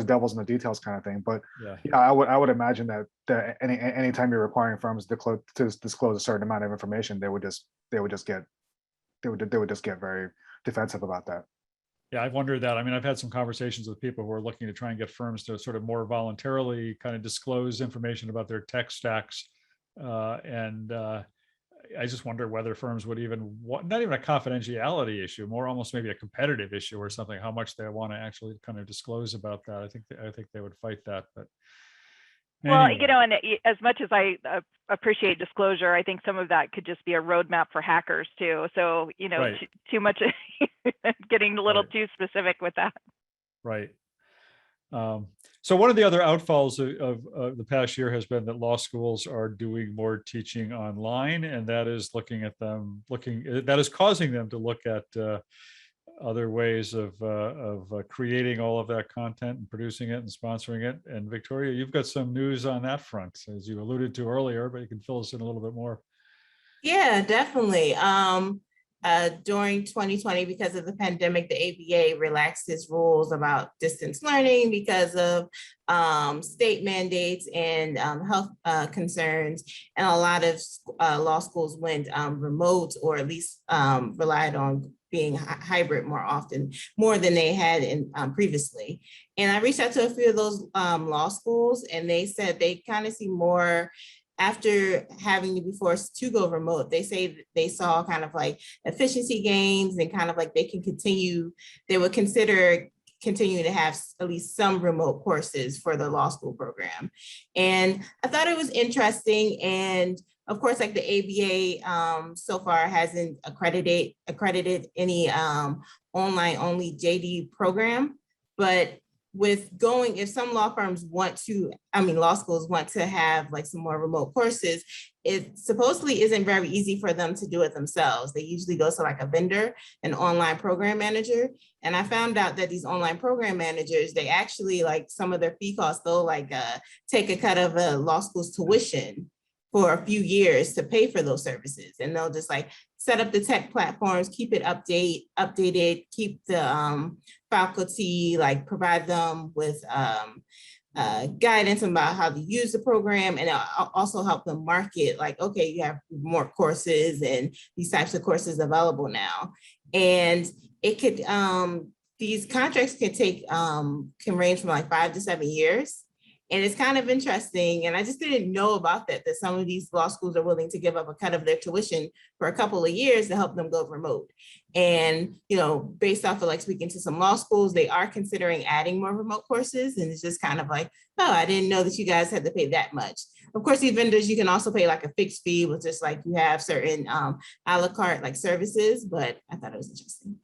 devils in the details kind of thing. But Yeah. yeah, I would imagine that anytime you're requiring firms to disclose a certain amount of information, they would just get very defensive about that. Yeah, I've wondered that. I mean, I've had some conversations with people who are looking to try and get firms to sort of more voluntarily kind of disclose information about their tech stacks. And I just wonder whether firms would even not even a confidentiality issue, more almost maybe a competitive issue or something, how much they want to actually kind of disclose about that. I think they would fight that. But Well, anyway. and as much as I appreciate disclosure, I think some of that could just be a roadmap for hackers too. So, Right. too much getting a little Right. too specific with that. Right. So one of the other outfalls of the past year has been that law schools are doing more teaching online, and that is that is causing them to look at other ways of creating all of that content and producing it and sponsoring it. And Victoria, you've got some news on that front, as you alluded to earlier, but you can fill us in a little bit more. Yeah, definitely. During 2020, because of the pandemic, the ABA relaxed its rules about distance learning because of state mandates and health concerns. And a lot of law schools went remote, or at least relied on being hybrid more than they had in previously. And I reached out to a few of those law schools, and they said they kind of see more after having to be forced to go remote. They say they saw kind of like efficiency gains and kind of like they would consider continuing to have at least some remote courses for the law school program. And I thought it was interesting. And of course, like the ABA so far hasn't accredited any online only JD program, but if some law schools want to have like some more remote courses, it supposedly isn't very easy for them to do it themselves. They usually go to like a vendor, an online program manager. And I found out that these online program managers, they actually like some of their fee costs, they'll like take a cut of a law school's tuition for a few years to pay for those services. And they'll just like set up the tech platforms, keep it updated, keep the faculty, like provide them with guidance about how to use the program, and also help them market like, okay, you have more courses and these types of courses available now. And it could, these contracts can range from like 5 to 7 years. And it's kind of interesting. And I just didn't know about that some of these law schools are willing to give up a cut of their tuition for a couple of years to help them go remote. And, based off of like speaking to some law schools, they are considering adding more remote courses. And it's just kind of like, oh, I didn't know that you guys had to pay that much. Of course, these vendors, you can also pay like a fixed fee with just like you have certain a la carte like services, but I thought it was interesting.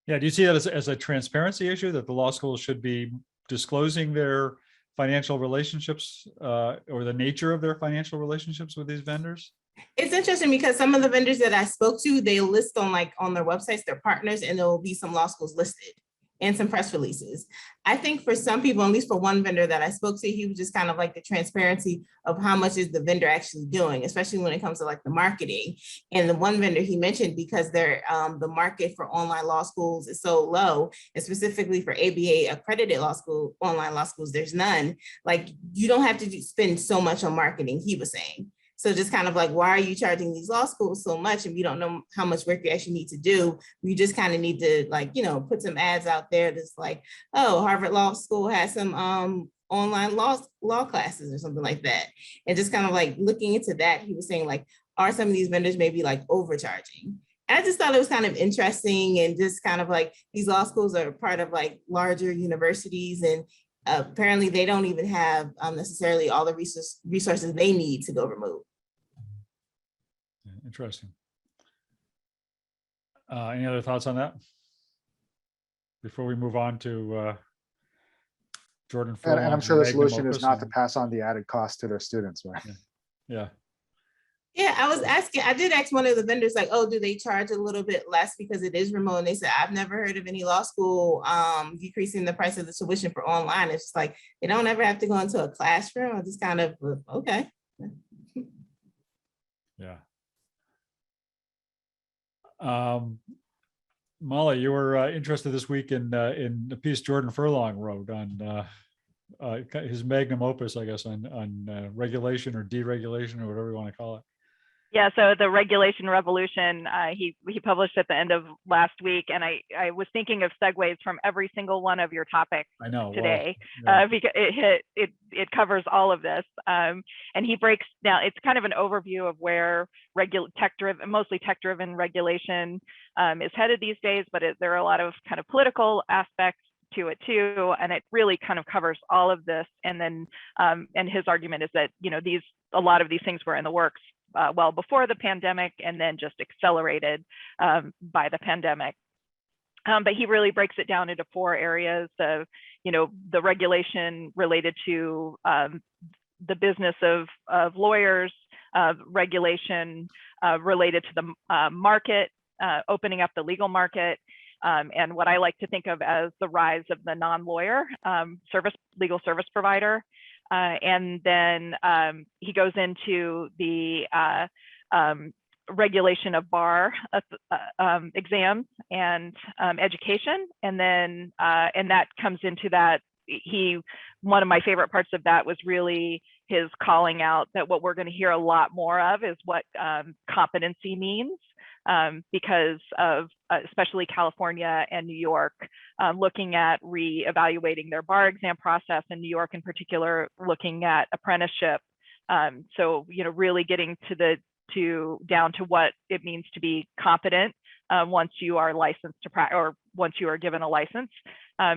Yeah, do you see that as a transparency issue, that the law schools should be disclosing their financial relationships or the nature of their financial relationships with these vendors? It's interesting because some of the vendors that I spoke to, they list on their websites, their partners, and there will be some law schools listed and some press releases. I think for some people, at least for one vendor that I spoke to, he was just kind of like the transparency of how much is the vendor actually doing, especially when it comes to like the marketing. And the one vendor he mentioned, because the market for online law schools is so low, and specifically for ABA accredited online law schools, there's none. Like you don't have to spend so much on marketing, he was saying. So just kind of like, why are you charging these law schools so much if you don't know how much work you actually need to do? You just kind of need to like, put some ads out there that's like, oh, Harvard Law School has some online law classes or something like that. And just kind of like looking into that, he was saying like, are some of these vendors maybe like overcharging? I just thought it was kind of interesting, and just kind of like these law schools are part of like larger universities, and apparently they don't even have necessarily all the resources they need to go remote. Interesting. Any other thoughts on that before we move on to Jordan And Furlong I'm sure the Magnum solution is Opus not to and- pass on the added cost to their students, right? Yeah. Yeah, I was asking, I did ask one of the vendors, like, oh, do they charge a little bit less because it is remote? And they said, I've never heard of any law school decreasing the price of the tuition for online. It's just like, they don't ever have to go into a classroom. I just kind of, okay. Yeah. Molly, you were interested this week in the piece Jordan Furlong wrote on his magnum opus, I guess, on regulation or deregulation or whatever you want to call it. Yeah, so the regulation revolution, he published at the end of last week, and I was thinking of segues from every single one of your topics I know today, well, yeah. because it covers all of this, and he breaks down. It's kind of an overview of where mostly tech-driven regulation is headed these days, but there are a lot of kind of political aspects to it too, and it really kind of covers all of this. And then and his argument is that a lot of these things were in the works well before the pandemic, and then just accelerated by the pandemic. But he really breaks it down into 4 areas of, the regulation related to the business of lawyers, regulation related to the market, opening up the legal market, and what I like to think of as the rise of the non-lawyer legal service provider. And then he goes into the regulation of bar exams and education, and then and that comes into that. One of my favorite parts of that was really his calling out that what we're going to hear a lot more of is what competency means, because of especially California and New York looking at re-evaluating their bar exam process, and New York in particular looking at apprenticeship. So really getting down to what it means to be competent once you are licensed to practice, or once you are given a license,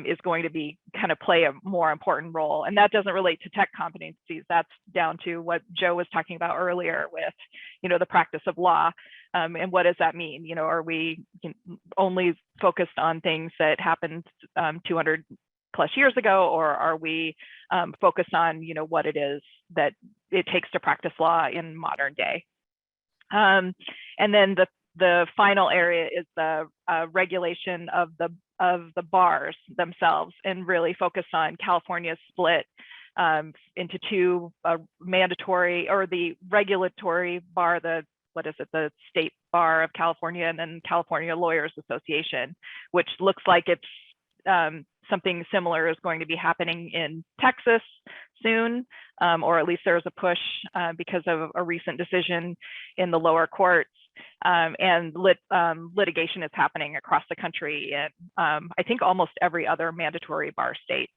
is going to be kind of play a more important role. And that doesn't relate to tech competencies. That's down to what Joe was talking about earlier with, the practice of law. And what does that mean? Are we only focused on things that happened 200 plus years ago, or are we focused on, what it is that it takes to practice law in modern day? And then the final area is the regulation of the bars themselves, and really focus on California's split into 2 mandatory, or the regulatory bar, the State Bar of California, and then California Lawyers Association, which looks like it's something similar is going to be happening in Texas soon, or at least there's a push because of a recent decision in the lower courts, and litigation is happening across the country in I think almost every other mandatory bar state.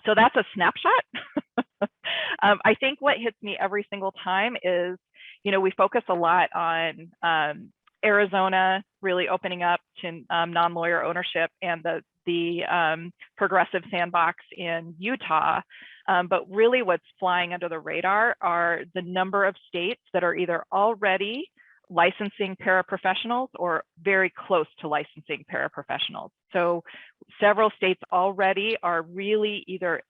So that's a snapshot. I think what hits me every single time is, we focus a lot on Arizona really opening up to non-lawyer ownership, and the progressive sandbox in Utah. But really what's flying under the radar are the number of states that are either already licensing paraprofessionals or very close to licensing paraprofessionals. So several states already are really either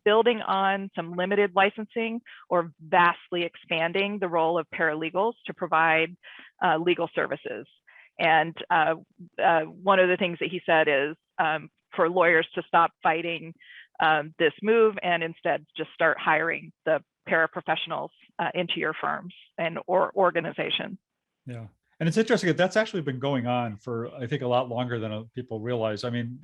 building on some limited licensing or vastly expanding the role of paralegals to provide legal services. And one of the things that he said is for lawyers to stop fighting this move and instead just start hiring the paraprofessionals into your firms or organizations. Yeah. And it's interesting that that's actually been going on for, I think, a lot longer than people realize. I mean,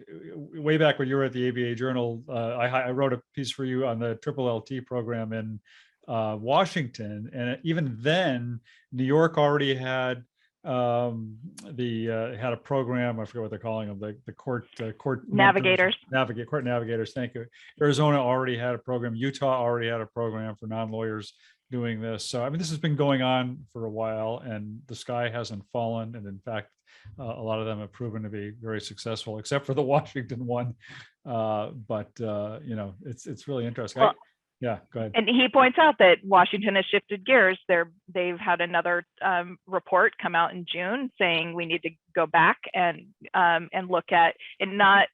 way back when you were at the ABA Journal, I wrote a piece for you on the Triple LT program in Washington. And even then, New York already had had a program. I forget what they're calling them, the court navigators. Court navigators. Thank you. Arizona already had a program. Utah already had a program for non-lawyers doing this. So I mean, this has been going on for a while, and the sky hasn't fallen. And in fact, a lot of them have proven to be very successful, except for the Washington one. It's really interesting. Well, yeah, go ahead. And he points out that Washington has shifted gears. They've had another report come out in June saying we need to go back and look at and not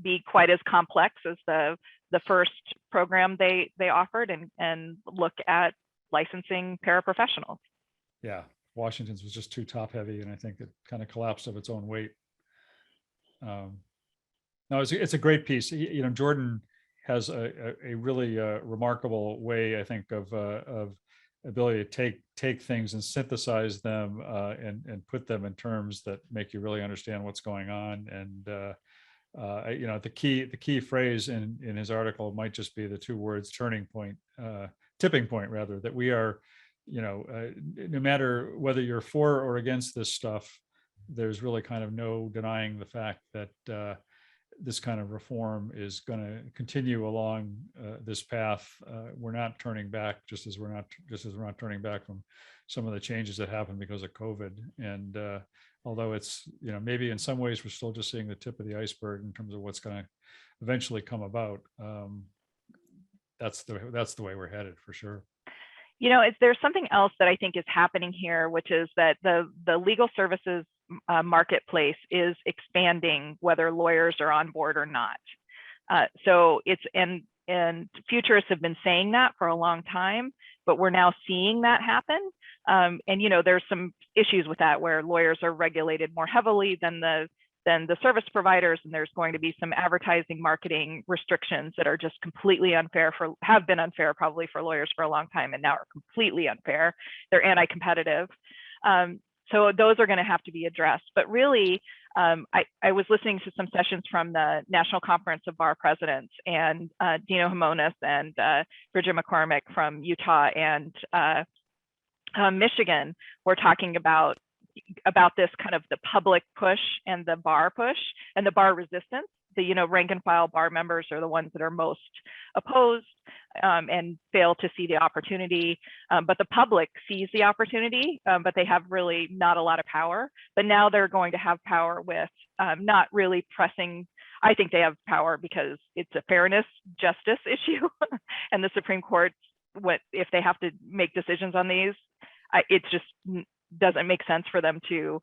be quite as complex as the first program they offered, and look at licensing paraprofessionals. Yeah, Washington's was just too top heavy, and I think it kind of collapsed of its own weight. No, it's a great piece. Jordan has a really remarkable way, I think, of ability to take things and synthesize them and put them in terms that make you really understand what's going on. And the key phrase in his article might just be the two words tipping point rather, that we are, no matter whether you're for or against this stuff, there's really kind of no denying the fact that this kind of reform is going to continue along this path. We're not turning back, just as we're not turning back from some of the changes that happened because of COVID. And although it's, maybe in some ways we're still just seeing the tip of the iceberg in terms of what's going to eventually come about. That's the way we're headed for sure. There's something else that I think is happening here, which is that the legal services marketplace is expanding, whether lawyers are on board or not. So it's, and futurists have been saying that for a long time, but we're now seeing that happen. And there's some issues with that, where lawyers are regulated more heavily than the service providers, and there's going to be some advertising marketing restrictions that are just completely unfair, have been unfair probably for lawyers for a long time, and now are completely unfair. They're anti-competitive. So those are going to have to be addressed. But really, I was listening to some sessions from the National Conference of Bar Presidents, and Dino Himonas and Bridget McCormick from Utah and Michigan were talking about this kind of the public push and the bar push and the bar resistance. The rank and file bar members are the ones that are most opposed and fail to see the opportunity, but the public sees the opportunity, but they have really not a lot of power. But now they're going to have power with not really pressing. I think they have power because it's a fairness, justice issue, and the Supreme Court, if they have to make decisions on these, it's just doesn't make sense for them to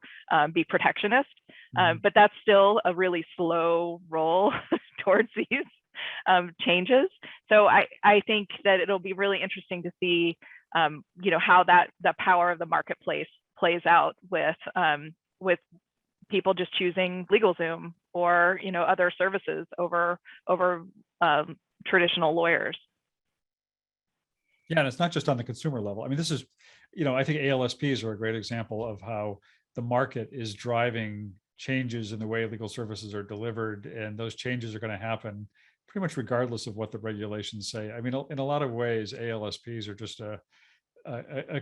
be protectionist. But that's still a really slow roll towards these changes. So I think that it'll be really interesting to see, how the power of the marketplace plays out with people just choosing LegalZoom or other services over traditional lawyers. Yeah, and it's not just on the consumer level. I mean, this is, I think ALSPs are a great example of how the market is driving changes in the way legal services are delivered, and those changes are going to happen pretty much regardless of what the regulations say. I mean, in a lot of ways, ALSPs are just a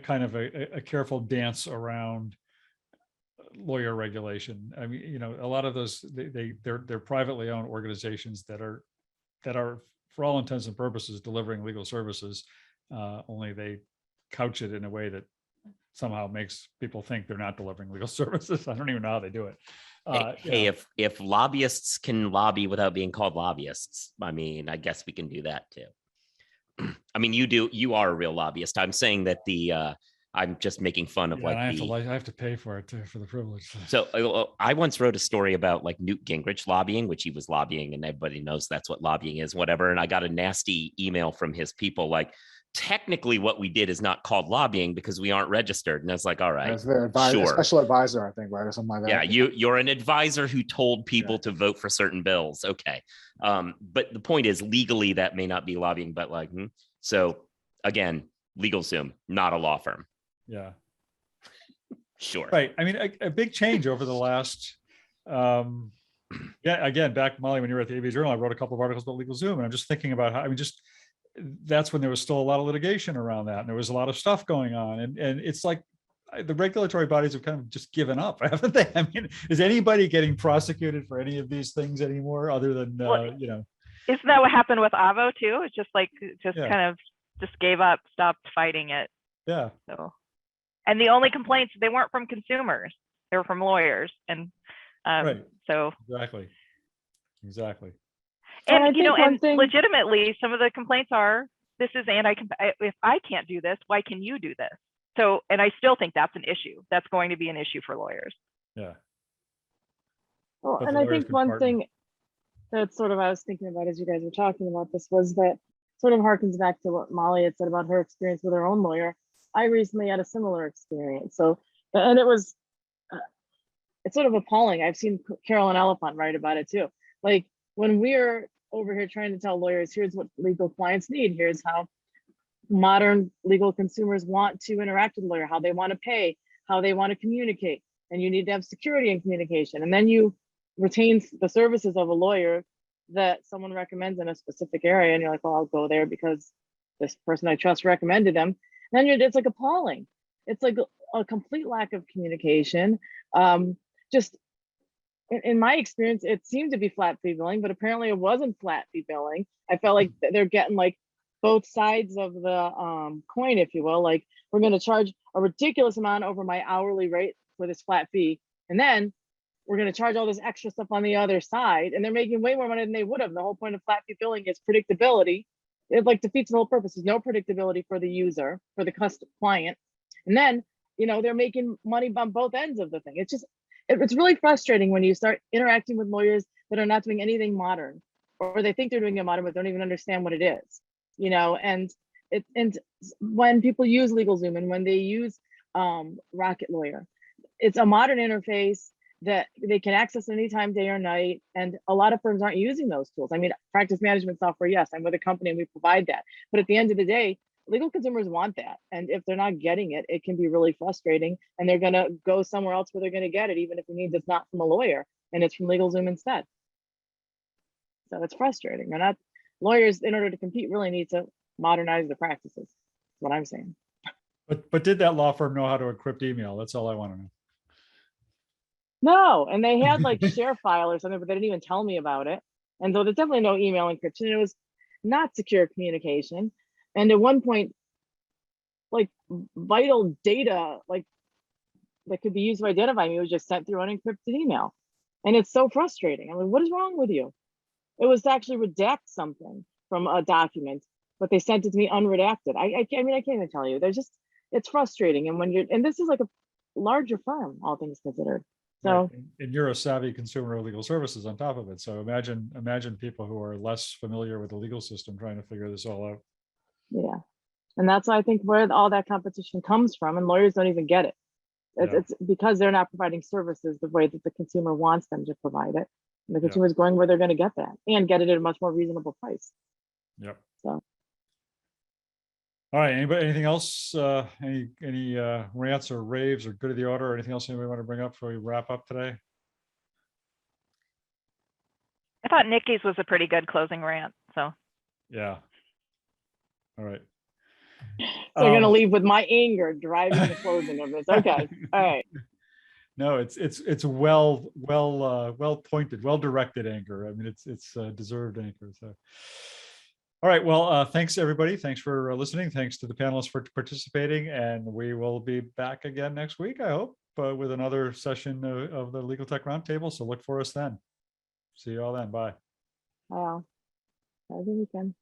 kind of a careful dance around lawyer regulation. I mean, a lot of those they're privately owned organizations that are for all intents and purposes delivering legal services. Only they couch it in a way that somehow makes people think they're not delivering legal services. I don't even know how they do it. If lobbyists can lobby without being called lobbyists, I mean, I guess we can do that too. I mean, you are a real lobbyist. I'm saying that I'm just making fun of I have to pay for it too, for the privilege. So I once wrote a story about like Newt Gingrich lobbying, which he was lobbying, and everybody knows that's what lobbying is, whatever. And I got a nasty email from his people like, technically what we did is not called lobbying because we aren't registered. And I was like, all right, sure. Special advisor, I think, right? Or something like that. Yeah, you're an advisor who told people to vote for certain bills. Okay. But the point is, legally, that may not be lobbying, but like, so again, LegalZoom, not a law firm. Yeah. Sure. Right. I mean, a big change over the last, again, back, Molly, when you were at the AV Journal, I wrote a couple of articles about LegalZoom, and I'm just thinking about how, that's when there was still a lot of litigation around that, and there was a lot of stuff going on, and it's like the regulatory bodies have kind of just given up, haven't they? I mean, is anybody getting prosecuted for any of these things anymore, other than Isn't that what happened with Avvo too? It's just like kind of just gave up, stopped fighting it. Yeah. So, and the only complaints, they weren't from consumers, they were from lawyers, and right. So exactly. And legitimately, some of the complaints are, this is if I can't do this, why can you do this? So, and I still think that's an issue. That's going to be an issue for lawyers. Yeah. Well, and I think one thing that sort of I was thinking about as you guys were talking about this was that sort of harkens back to what Molly had said about her experience with her own lawyer. I recently had a similar experience. So, and it was, it's sort of appalling. I've seen Carolyn Elephant write about it too. Like when we're over here trying to tell lawyers, here's what legal clients need, here's how modern legal consumers want to interact with a lawyer, how they want to pay, how they want to communicate, and you need to have security in communication. And then you retain the services of a lawyer that someone recommends in a specific area, and you're like, well, I'll go there because this person I trust recommended them. And then it's like appalling. It's like a complete lack of communication. Just in my experience, it seemed to be flat fee billing, but apparently it wasn't flat fee billing. I felt like they're getting like both sides of the coin, if you will. Like, we're going to charge a ridiculous amount over my hourly rate for this flat fee, and then we're going to charge all this extra stuff on the other side, and they're making way more money than they would have. The whole point of flat fee billing is predictability. It like defeats the whole purpose. There's no predictability for the user, for the client, and then they're making money on both ends of the thing. It's just it's really frustrating when you start interacting with lawyers that are not doing anything modern, or they think they're doing it modern but don't even understand what it is. And when people use LegalZoom and when they use Rocket Lawyer, it's a modern interface that they can access anytime, day or night. And a lot of firms aren't using those tools. I mean, practice management software, yes, I'm with a company and we provide that. But at the end of the day, legal consumers want that. And if they're not getting it, it can be really frustrating. And they're going to go somewhere else where they're going to get it, even if it means it's not from a lawyer and it's from LegalZoom instead. So it's frustrating. They're not lawyers, in order to compete, really need to modernize the practices. That's what I'm saying. But did that law firm know how to encrypt email? That's all I want to know. No, and they had like share file or something, but they didn't even tell me about it. And so there's definitely no email encryption. It was not secure communication. And at one point, like vital data, like that could be used to identify me, was just sent through unencrypted email. And it's so frustrating. I mean, what is wrong with you? It was to actually redact something from a document, but they sent it to me unredacted. I mean, I can't even tell you. It's frustrating. And and this is like a larger firm, all things considered. So, right. And you're a savvy consumer of legal services on top of it. So imagine people who are less familiar with the legal system trying to figure this all out. Yeah. And that's, I think, where all that competition comes from. And lawyers don't even get it. It's because they're not providing services the way that the consumer wants them to provide it. And the consumer is going where they're going to get that and get it at a much more reasonable price. Yep. So. All right. Anybody, anything else? Any rants or raves or good of the order or anything else anybody want to bring up before we wrap up today? I thought Nikki's was a pretty good closing rant. So. Yeah. All right. So you're gonna leave with my anger driving the closing of this. Okay. All right. No, it's well pointed, well directed anger. I mean, it's deserved anger. So. All right. Well, thanks everybody. Thanks for listening. Thanks to the panelists for participating, and we will be back again next week, I hope, with another session of the Legal Tech Roundtable. So look for us then. See you all then. Bye. Wow. Have a good weekend.